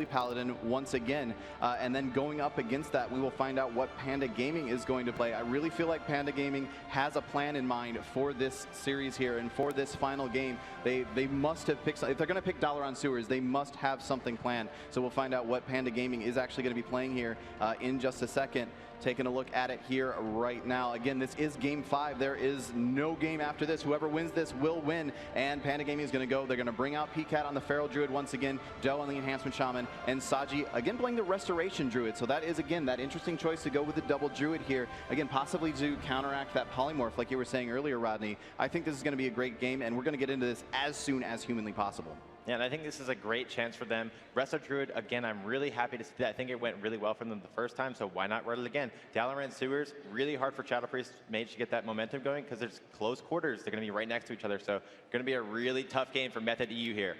Paladin once again. And then going up against that, we will find out what Panda Gaming is going to play. I really feel like Panda Gaming has a plan in mind for this series here and for this final game. They must have picked, if they're going to pick Dalaran Sewers, they must have something planned. So we'll find out what Panda Gaming is actually going to be playing here in just a second. Taking a look at it here right now. Again, this is game 5. There is no game after this. Whoever wins this will win. And Panda Gaming is going to go. They're going to bring out PCAT on the Feral Druid once again, Doe on the Enhancement Shaman, and Saji again playing the Restoration Druid. So that is, again, that interesting choice to go with the double Druid here. Again, possibly to counteract that Polymorph like you were saying earlier, Rodney. I think this is going to be a great game, and we're going to get into this as soon as humanly possible. Yeah, and I think this is a great chance for them. Resto Druid, again, I'm really happy to see that. I think it went really well for them the first time, so why not run it again? Dalaran Sewers, really hard for Shadow Priest Mage to get that momentum going because there's close quarters. They're going to be right next to each other, so going to be a really tough game for Method EU here.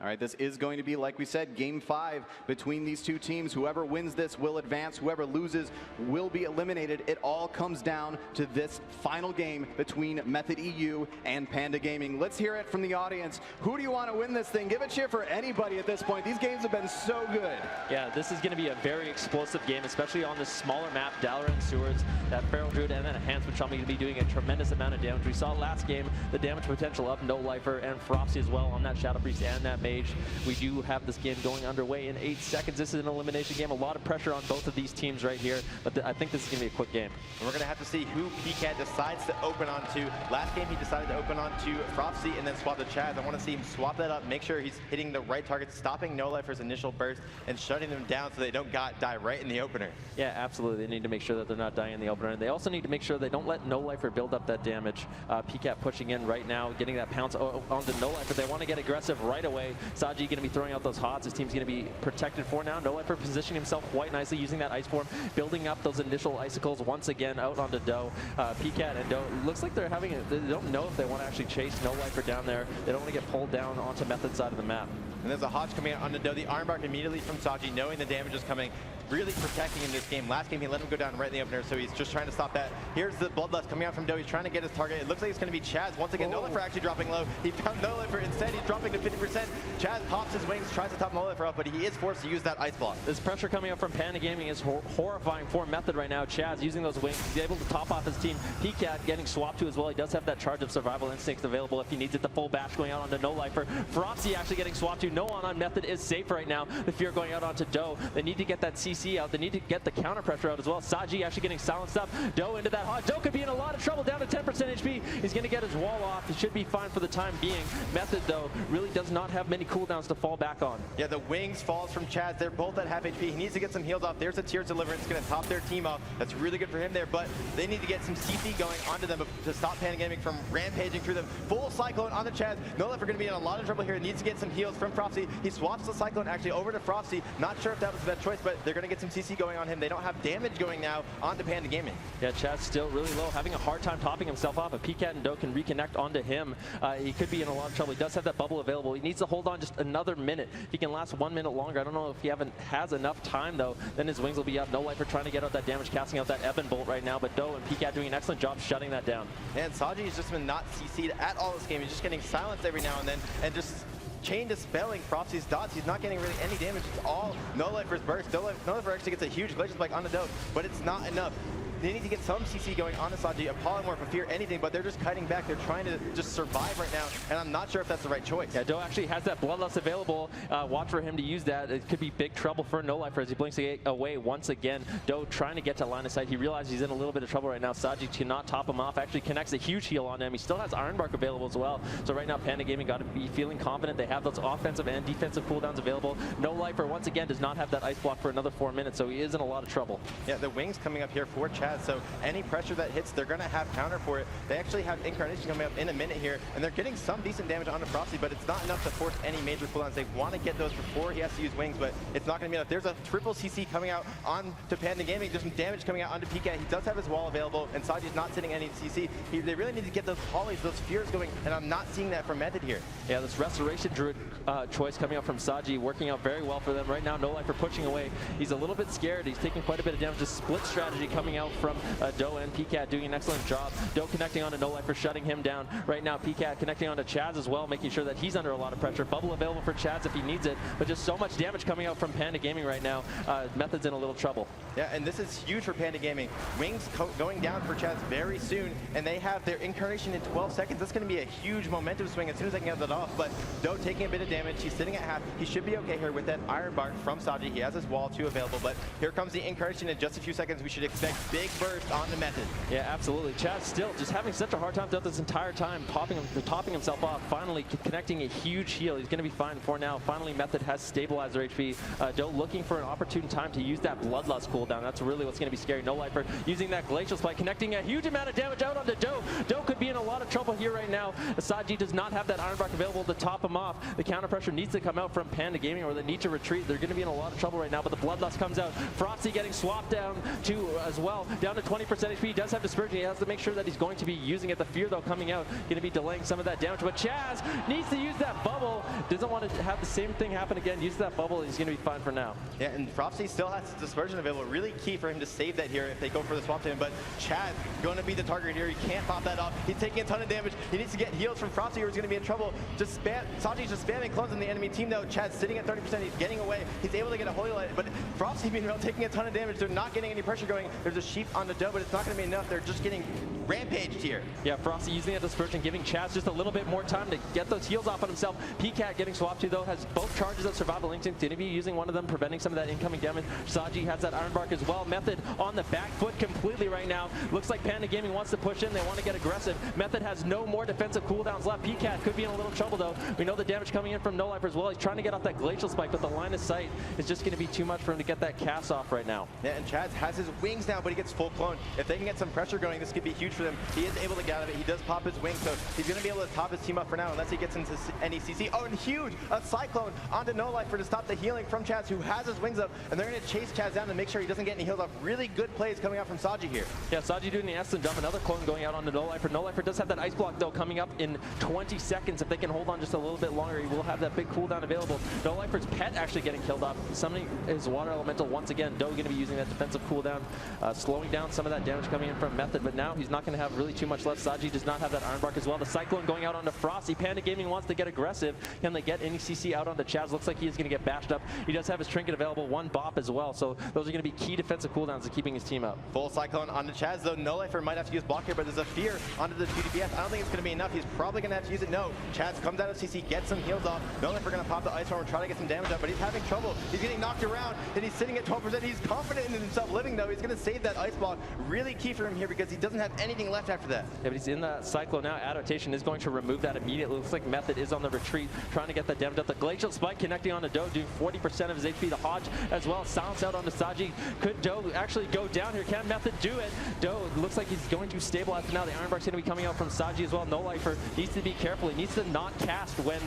All right, this is going to be, like we said, game 5 between these two teams. Whoever wins this will advance. Whoever loses will be eliminated. It all comes down to this final game between Method EU and Panda Gaming. Let's hear it from the audience. Who do you want to win this thing? Give a cheer for anybody at this point. These games have been so good. Yeah, this is going to be a very explosive game, especially on this smaller map. Dalaran Sewers, that Feral Druid, and then Enhancement Shaman going to be doing a tremendous amount of damage. We saw last game the damage potential of No Lifer and Frosty as well on that Shadow Priest and that Mage. We do have this game going underway in 8 seconds. This is an elimination game. A lot of pressure on both of these teams right here, but I think this is going to be a quick game. And we're going to have to see who PCAT decides to open onto. Last game he decided to open onto Frosty and then swap to Chaz. I want to see him swap that up, make sure he's hitting the right targets, stopping No Lifer's initial burst and shutting them down so they don't die right in the opener. Yeah, absolutely. They need to make sure that they're not dying in the opener. And they also need to make sure they don't let No Lifer build up that damage. PCAT pushing in right now, getting that pounce onto No Lifer. They want to get aggressive right away. Saji going to be throwing out those hots. His team's going to be protected for now. No Lifer positioning himself quite nicely, using that ice form, building up those initial icicles once again out onto Doe. PCAT and Doe, looks like they're having they don't know if they want to actually chase No Lifer down there. They don't want to get pulled down onto Method side of the map. And there's a Hodge coming out onto Doe. The Ironbark immediately from Saji, knowing the damage is coming, really protecting in this game. Last game, he let him go down right in the opener, so he's just trying to stop that. Here's the Bloodlust coming out from Doe. He's trying to get his target. It looks like it's going to be Chaz. Once again, No Lifer actually dropping low. He found No Lifer. Instead, he's dropping to 50%. Chaz pops his wings, tries to top No Lifer up, but he is forced to use that ice block. This pressure coming up from Panda Gaming is horrifying for Method right now. Chaz using those wings. He's able to top off his team. PCAT getting swapped to as well. He does have that charge of survival instincts available if he needs it. The full bash going out onto No Lifer. Frosty actually getting swapped to. No one on Method is safe right now. The fear going out onto Doe. They need to get that CC out. They need to get the counter pressure out as well. Saji actually getting silenced up. Doe into that hot. Doe could be in a lot of trouble, down to 10% HP. He's going to get his wall off. He should be fine for the time being. Method, though, really does not have many cooldowns to fall back on. Yeah, the wings falls from Chaz. They're both at half HP. He needs to get some heals off. There's a Tears Deliverance going to top their team off. That's really good for him there, but they need to get some CC going onto them to stop Panda Gaming from rampaging through them. Full Cyclone on the Chaz. No Lifer going to be in a lot of trouble here. Needs to get some heals from Frosty. He swaps the Cyclone actually over to Frosty. Not sure if that was the best choice, but they're going to get some CC going on him. They don't have damage going now onto Panda Gaming. Yeah, Chaz still really low, having a hard time topping himself off. If PCAT and Doe can reconnect onto him, he could be in a lot of trouble. He does have that bubble available. He needs to hold on just another minute. If he can last 1 minute longer, I don't know if he has enough time though, then his wings will be up. No Lifer trying to get out that damage, casting out that Ebon Bolt right now, but Doe and PCAT doing an excellent job shutting that down. And Saji has just been not CC'd at all this game. He's just getting silenced every now and then, and just chain dispelling Frosty's dots. He's not getting really any damage. It's all No Lifer's burst. No Lifer actually gets a huge Glacier Spike on the Doe, but it's not enough. They need to get some CC going on Saji, a Polymorph, a Fear, anything, but they're just cutting back. They're trying to just survive right now, and I'm not sure if that's the right choice. Yeah, Doe actually has that Bloodlust available. Watch for him to use that. It could be big trouble for No Lifer as he blinks away once again. Doe trying to get to line of sight. He realizes he's in a little bit of trouble right now. Saji cannot top him off. Actually connects a huge heal on him. He still has Ironbark available as well. So right now, Panda Gaming got to be feeling confident. They have those offensive and defensive cooldowns available. No Lifer, once again, does not have that ice block for another 4 minutes, so he is in a lot of trouble. Yeah, the wings coming up here for Chaz, so any pressure that hits, they're going to have counter for it. They actually have Incarnation coming up in a minute here, and they're getting some decent damage onto Frosty, but it's not enough to force any major cooldowns. They want to get those before he has to use wings, but it's not going to be enough. There's a triple CC coming out on to Panda Gaming. There's some damage coming out onto PCAT. He does have his wall available, and Saji's not sitting any CC. They really need to get those polys, those fears going, and I'm not seeing that from Method here. Yeah, this Restoration Druid choice coming out from Saji, working out very well for them. Right now, No Lifer pushing away. He's a little bit scared. He's taking quite a bit of damage. The split strategy coming out from Doe and PCAT doing an excellent job. Doe connecting onto No Lifer, shutting him down. Right now, PCAT connecting onto Chaz as well, making sure that he's under a lot of pressure. Bubble available for Chaz if he needs it, but just so much damage coming out from Panda Gaming right now. Method's in a little trouble. Yeah, and this is huge for Panda Gaming. Wings going down for Chaz very soon, and they have their incarnation in 12 seconds. That's going to be a huge momentum swing as soon as I can get that off, but Doe taking a bit of damage. He's sitting at half. He should be okay here with that Iron Bark from Saji. He has his wall too available, but here comes the incarnation in just a few seconds. We should expect big burst on the Method. Yeah, absolutely. Chaz still just having such a hard time throughout this entire time, topping himself off, finally connecting a huge heal. He's going to be fine for now. Finally, Method has stabilized their HP. Doe looking for an opportune time to use that Bloodlust cooldown. That's really what's going to be scary. No Lifer using that Glacial Spike, connecting a huge amount of damage out onto Doe. Doe could be in a lot of trouble here right now. Saji does not have that Iron Bark available to top him off. The counter pressure needs to come out from Panda Gaming, or they need to retreat. They're going to be in a lot of trouble right now, but the Bloodlust comes out. Frosty getting swapped down to as well, down to 20% HP. He does have Dispersion. He has to make sure that he's going to be using it. The Fear, though, coming out, going to be delaying some of that damage, but Chaz needs to use that bubble. Doesn't want to have the same thing happen again. Use that bubble. He's going to be fine for now. Yeah, and Frosty still has Dispersion available. Really key for him to save that here if they go for the swap to him, but Chaz going to be the target here. He can't pop that off. He's taking a ton of damage. He needs to get heals from Frosty or he's going to be in trouble. Just spam. Saji's just spamming clones in the enemy team, though. Chaz sitting at 30%. He's getting away. He's able to get a Holy Light, but Frosty, meanwhile, taking a ton of damage. They're not getting any pressure going. There's a sheep on the Doe, but it's not going to be enough. They're just getting rampaged here. Yeah, Frosty using that Dispersion, giving Chaz just a little bit more time to get those heals off on himself. PCAT getting swapped to, though, has both charges of Survival Instinct. Going to be using one of them, preventing some of that incoming damage. Saji has that Iron Bark as well. Method on the back foot completely right now. Looks like Panda Gaming wants to push in. They want to get aggressive. Method has no more defensive cooldowns left. PCAT could be in a little trouble, though. We know the damage coming in from No Lifer as well. He's trying to get off that Glacial Spike, but the line of sight is just going to be too much for him to get that cast off right now. Yeah, and Chaz has his wings now, but he gets full clone. If they can get some pressure going, this could be huge for them. He is able to get out of it. He does pop his wings, so he's going to be able to top his team up for now, unless he gets into any CC. Oh, and huge! A Cyclone onto No Lifer to stop the healing from Chaz, who has his wings up, and they're going to chase Chaz down to make sure he doesn't get any heals off. Really good plays coming out from Saji here. Yeah, Saji doing the Essence Dump, another clone going out onto No Lifer. No Lifer does have that Ice Block, though, coming up in 20 seconds. If they can hold on just a little bit longer, he will have that big cooldown available. No Lifer's pet actually getting killed off. Summoning his Water Elemental once again. Doe going to be using that defensive cooldown, slowing down some of that damage coming in from Method, but now he's not going to have really too much left. Saji does not have that Iron Bark as well. The Cyclone going out onto Frosty. Panda Gaming wants to get aggressive. Can they get any CC out onto Chaz? Looks like he is going to get bashed up. He does have his Trinket available, one Bop as well, so those are going to be key defensive cooldowns to keeping his team up. Full Cyclone onto Chaz, though. No Lifer might have to use block here, but there's a Fear onto the 2 DPS. I don't think it's going to be enough. He's probably going to have to use it. No. Chaz comes out of CC, gets some heals off. No Lifer going to pop the Ice Storm and try to get some damage up, but he's having trouble. He's getting knocked around, and he's sitting at 12%. He's confident in himself living, though. He's going to save that Ice Block. Really key for him here because he doesn't have anything left after that. Yeah, but he's in that Cyclone now. Adaptation is going to remove that immediately. Looks like Method is on the retreat, trying to get that damage up. The Glacial Spike connecting onto Doe, doing 40% of his HP. The Hodge as well. Silence out onto Saji. Could Doe actually go down here? Can Method do it? Doe looks like he's going to stabilize now. The Iron Bark's going to be coming out from Saji as well. No Lifer needs to be careful. He needs to not cast when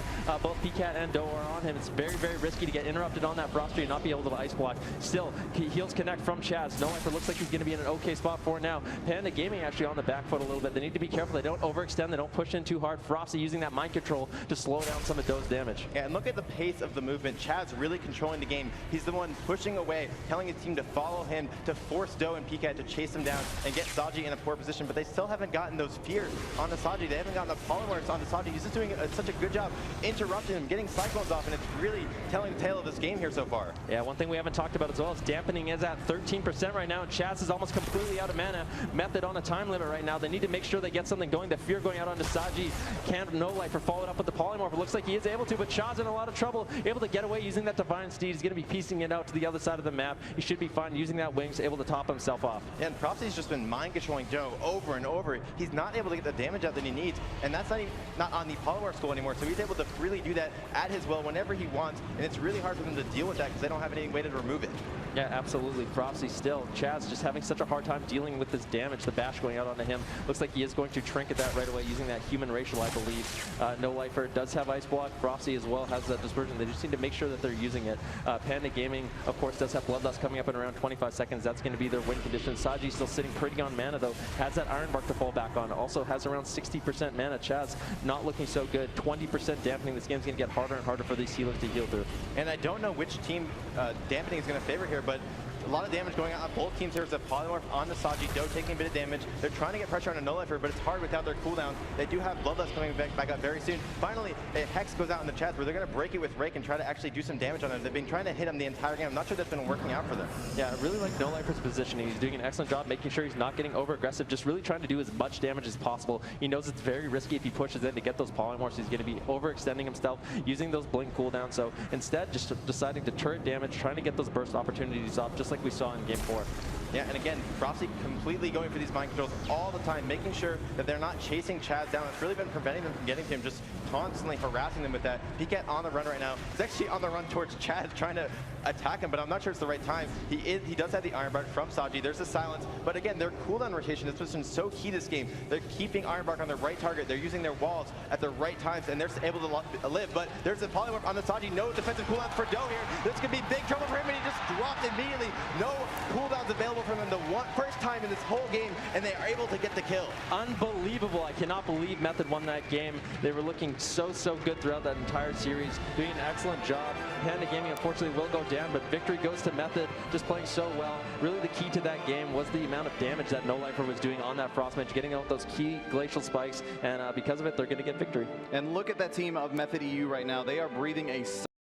both PCAT and Doe are on him. It's very, very risky to get interrupted on that Frosty and not be able to Ice Block. Still, heals connect from Chaz. No Lifer looks like he's going to be in an okay spot for now. Panda Gaming actually on the back foot a little bit. They need to be careful. They don't overextend. They don't push in too hard. Frosty using that mind control to slow down some of Doe's damage. Yeah, and look at the pace of the movement. Chaz really controlling the game. He's the one pushing away, telling his team to follow him, to force Doe and PCAT to chase him down and get Saji in a poor position, but they still haven't gotten those fears onto Saji. They haven't gotten the polymorphs onto Saji. He's just doing such a good job interrupting him, getting Cyclones off, and it's really telling the tale of this game here so far. Yeah, one thing we haven't talked about as well is dampening is at 13% right now, and Chaz is almost completely out of mana. Method on a time limit right now. They need to make sure they get something going. The Fear going out onto Saji. Can't No Lifer followed up with the polymorph. It looks like he is able to, but Chaz in a lot of trouble. Able to get away using that Divine Steed. He's going to be piecing it out to the other side of the map. He should be fine using that Wings, able to top himself off. Yeah, and Prophecy's just been mind controlling Doe over and over. He's not able to get the damage out that he needs, and that's not on the polymorph school anymore, so he's able to freely do that at his will whenever he wants, and it's really hard for them to deal with that because they don't have any way to remove it. Yeah, absolutely. Prophecy still. Chaz just having such a hard time dealing with this damage. The bash going out onto him. Looks like he is going to trinket that right away using that human racial, I believe. No Lifer does have Ice Block. Prophecy as well has that Dispersion. They just need to make sure that they're using it. Panda Gaming, of course, does have Bloodlust coming up in around 25 seconds. That's going to be their win condition. Saji still sitting pretty on mana, though. Has that Iron Bark to fall back on. Also has around 60% mana. Chaz not looking so good. 20% dampening. This game's going to get harder and harder for these healers to heal through. And I don't know which team dampening is going to favor here, but A lot of damage going on both teams. There's a polymorph on the Saji. Doe taking a bit of damage. They're trying to get pressure on a no-lifer, but it's hard without their cooldown. They do have Bloodlust coming back up very soon. Finally, a Hex goes out in the chat where they're going to break it with Rake and try to actually do some damage on him. They've been trying to hit him the entire game. I'm not sure that's been working out for them. Yeah, I really like no-lifer's positioning. He's doing an excellent job making sure he's not getting over-aggressive, just really trying to do as much damage as possible. He knows it's very risky if he pushes in to get those polymorphs. He's going to be overextending himself, using those blink cooldowns. So instead, just deciding to turret damage, trying to get those burst opportunities off, just like we saw in Game 4. Yeah, and again, Frosty completely going for these mind controls all the time, making sure that they're not chasing Chaz down. It's really been preventing them from getting to him, just constantly harassing them with that. Piquet on the run right now. He's actually on the run towards Chaz, trying to attack him, but I'm not sure it's the right time. He does have the Ironbark from Saji. There's the silence, but again, their cooldown rotation has been so key this game. They're keeping Ironbark on the right target. They're using their walls at the right times, and they're able to live. But there's a polymorph on the Saji. No defensive cooldowns for Doe here. This could be big trouble for him, and he just dropped immediately. No cooldowns available for him the first time in this whole game, and they are able to get the kill. Unbelievable. I cannot believe Method won that game. They were looking so good throughout that entire series, doing an excellent job. Panda Gaming unfortunately will go down, but victory goes to Method, just playing so well. Really the key to that game was the amount of damage that No Lifer was doing on that Frost Mage, getting out those key glacial spikes, and because of it, they're going to get victory. And look at that team of Method EU right now. They are breathing a